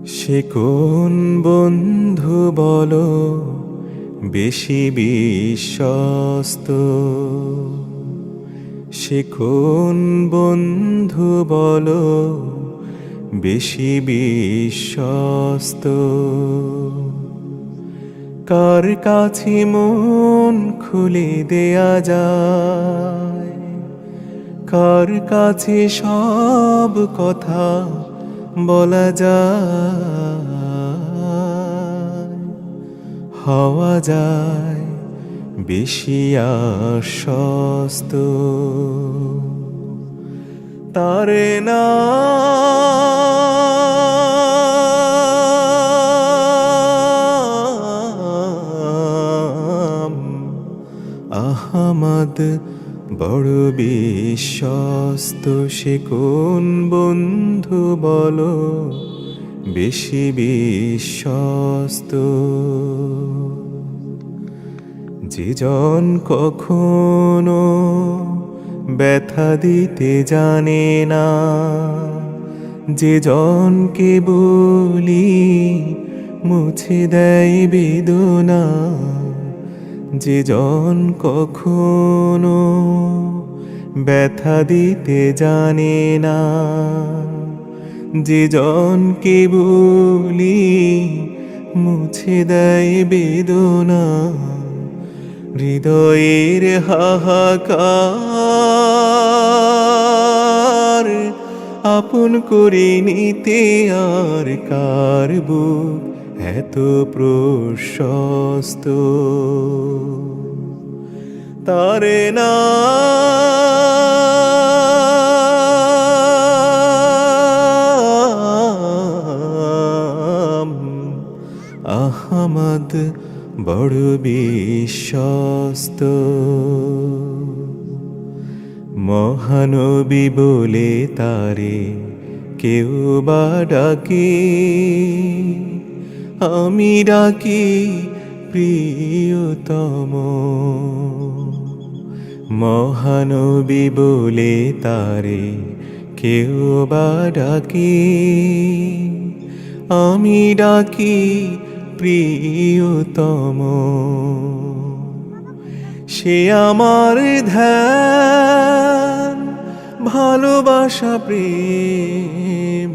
সে কোন বন্ধু বলো বেশি বিশ্বস্ত? সে কোন বন্ধু বলো বেশি বিশ্বস্ত? কার কাছে মন খুলে দেয়া যায়, কার কাছে সব কথা বলা যায়, হওয়া যায় বেশি আশ্বস্ত। তারে না আহমদ বড় বিশ্বস্ত। সে কোন বন্ধু বলো বেশি বিশ্বস্ত? যে জন কখনো ব্যথা দিতে জানে না, যে জনকে বলি মুছে দেয় বেদনা, যে জন কখনো ব্যথা দিতে জানে না, যে জনকে বলি মুছে দেয় বেদনা, হৃদয়ের হাহাকার আপন করে নিতে আর কার বুক এত প্রশস্ত? তারে না আহমদ বড় বিশ্বস্ত। মহানবী বলে তারে কেউ বা ডাকে, আমি ডাকি প্রিয়তম। মহানবী বলে তারে কেউ বা ডাকে, আমি ডাকি প্রিয়তম। সে আমার ধ্যান, ভালোবাসা, প্রেম,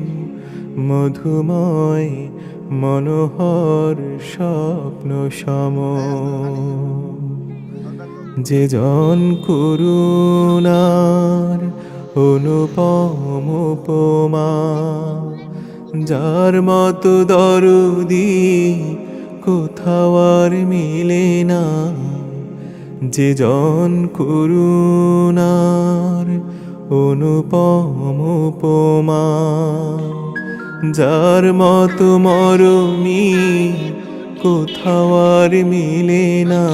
মধুময় মনোহর স্বপ্ন সম। যে জন করুণার অনুপম উপমা, যার মতো দরদি কোথাও আর মিলে না। যে জন করুণার অনুপম উপমা, যার মতো মরমি কোথাও আর মিলে না।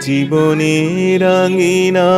জীবনের রাঙিনা